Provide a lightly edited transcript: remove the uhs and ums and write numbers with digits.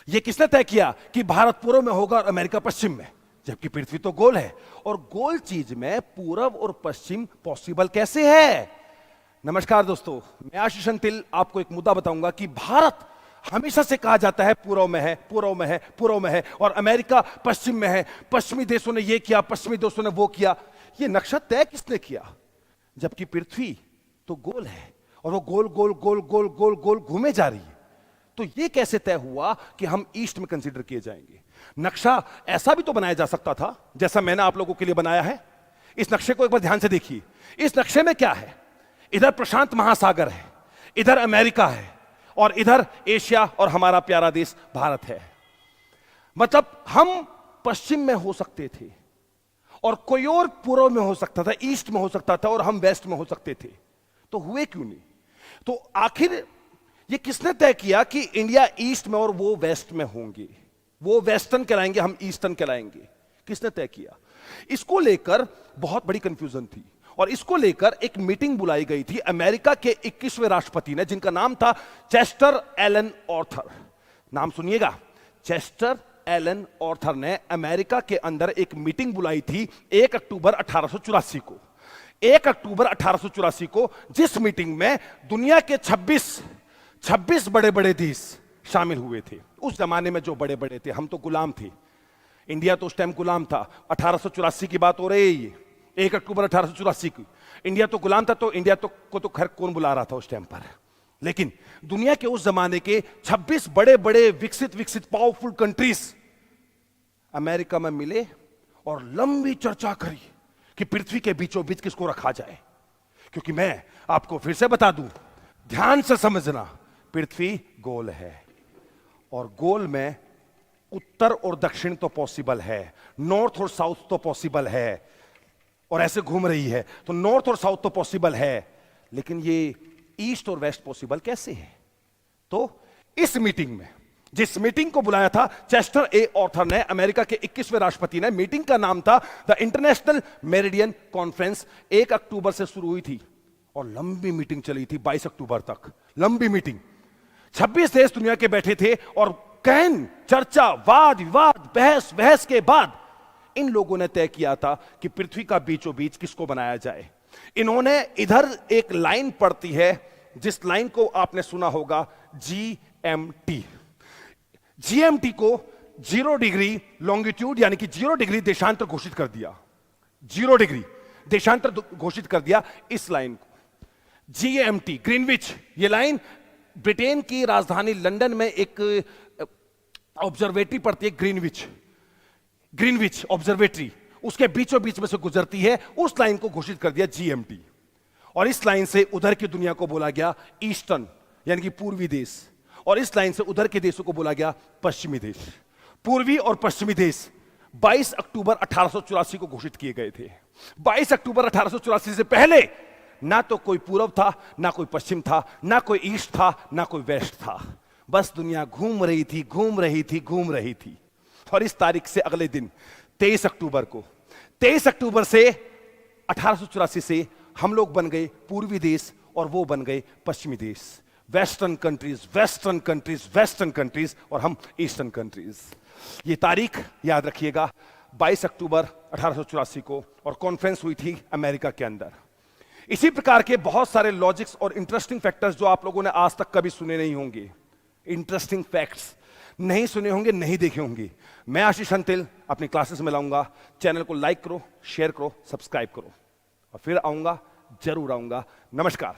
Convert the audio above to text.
यह किसने तय किया कि भारत पूर्व में होगा और अमेरिका पश्चिम में, जबकि पृथ्वी तो गोल है। और गोल चीज में पूरब और पश्चिम पॉसिबल कैसे है? नमस्कार दोस्तों, मैं आशीष अंतिल आपको एक मुद्दा बताऊंगा कि भारत हमेशा से कहा जाता है पूर्व में है, पूर्व में है, पूर्व में है, और अमेरिका पश्चिम में है। पश्चिमी देशों ने यह किया, पश्चिमी देशों ने वो किया। यह नक्शा तय किसने किया? जबकि पृथ्वी तो गोल है और वो गोल गोल गोल गोल गोल गोल घूमे जा रही है। तो यह कैसे तय हुआ कि हम ईस्ट में कंसीडर किए जाएंगे? नक्शा ऐसा भी तो बनाया जा सकता था जैसा मैंने आप लोगों के लिए बनाया है। इस नक्शे को एक बार ध्यान से देखिए। इस नक्शे में क्या है? इधर प्रशांत महासागर है, इधर अमेरिका है, और इधर एशिया और हमारा प्यारा देश भारत है। मतलब हम पश्चिम में हो सकते थे और कोई और पूर्व में हो सकता था, ईस्ट में हो सकता था, और हम वेस्ट में हो सकते थे। तो हुए क्यों नहीं? तो आखिर ये किसने तय किया कि इंडिया ईस्ट में और वो वेस्ट में होंगे? वो वेस्टर्न कहलाएंगे, हम ईस्टर्न कहलाएंगे। किसने तय किया? इसको लेकर बहुत बड़ी कंफ्यूजन थी और इसको लेकर एक मीटिंग बुलाई गई थी अमेरिका के 21वें राष्ट्रपति ने, जिनका नाम था चेस्टर एलन आर्थर। नाम सुनिएगा, चेस्टर एलन आर्थर ने अमेरिका के अंदर एक मीटिंग बुलाई थी 1 अक्टूबर 1884 को। 1 अक्टूबर 1884 को, जिस मीटिंग में दुनिया के 26 बड़े बड़े देश शामिल हुए थे। उस जमाने में जो बड़े बड़े थे, हम तो गुलाम थे, इंडिया तो उस टाइम गुलाम था। 1884 की बात हो रही है, 1 अक्टूबर 1884 की। इंडिया तो गुलाम था, तो इंडिया को तो खैर कौन बुला रहा था उस टाइम पर। लेकिन दुनिया के उस जमाने के 26 बड़े बड़े विकसित पावरफुल कंट्रीज अमेरिका में मिले और लंबी चर्चा करी कि पृथ्वी के बीचों बीच किसको रखा जाए। क्योंकि मैं आपको फिर से बता दूं, ध्यान से समझना, पृथ्वी गोल है और गोल में उत्तर और दक्षिण तो पॉसिबल है, नॉर्थ और साउथ तो पॉसिबल है, और ऐसे घूम रही है, तो नॉर्थ और साउथ तो पॉसिबल है, लेकिन ये ईस्ट और वेस्ट पॉसिबल कैसे है? तो इस मीटिंग में, जिस मीटिंग को बुलाया था चेस्टर ए आर्थर ने, अमेरिका के 21वें राष्ट्रपति ने, मीटिंग का नाम था द इंटरनेशनल मेरिडियन कॉन्फ्रेंस। 1 अक्टूबर से शुरू हुई थी और लंबी मीटिंग चली थी 22 अक्टूबर तक। लंबी मीटिंग, 26 देश दुनिया के बैठे थे और कहन, चर्चा, वाद विवाद, बहस के बाद इन लोगों ने तय किया था कि पृथ्वी का बीचों बीच किसको बनाया जाए। इन्होंने, इधर एक लाइन पड़ती है जिस लाइन को आपने सुना होगा, GMT। GMT को 0 डिग्री लॉन्गिट्यूड यानी कि 0 डिग्री देशांतर घोषित कर दिया। 0 डिग्री देशांतर घोषित कर दिया इस लाइन को, GMT, ग्रीनविच। ये लाइन ब्रिटेन की राजधानी लंदन में एक ऑब्जर्वेटरी पड़ती है, ग्रीनविच ऑब्जर्वेटरी, उसके बीचों बीच में से गुजरती है। उस लाइन को घोषित कर दिया GMT, और इस लाइन से उधर की दुनिया को बोला गया ईस्टर्न यानी कि पूर्वी देश, और इस लाइन से उधर के देशों को बोला गया पश्चिमी देश। पूर्वी और पश्चिमी देश 22 अक्टूबर 1884 को घोषित किए गए थे। 22 अक्टूबर 1884 से पहले ना तो कोई पूर्व था, ना कोई पश्चिम था, ना कोई ईस्ट था, ना कोई वेस्ट था। बस दुनिया घूम रही थी। और इस तारीख से अगले दिन 23 अक्टूबर से 1884 से हम लोग बन गए पूर्वी देश और वो बन गए पश्चिमी देश। वेस्टर्न कंट्रीज और हम ईस्टर्न कंट्रीज। ये तारीख याद रखिएगा, 22 अक्टूबर 1884 को, और कॉन्फ्रेंस हुई थी अमेरिका के अंदर। इसी प्रकार के बहुत सारे लॉजिक्स और इंटरेस्टिंग फैक्टर्स जो आप लोगों ने आज तक कभी सुने नहीं होंगे, इंटरेस्टिंग फैक्ट्स नहीं सुने होंगे, नहीं देखे होंगे, मैं आशीष अंतिल अपनी क्लासेस में लाऊंगा। चैनल को लाइक करो, शेयर करो, सब्सक्राइब करो, और फिर आऊंगा, जरूर आऊंगा। नमस्कार।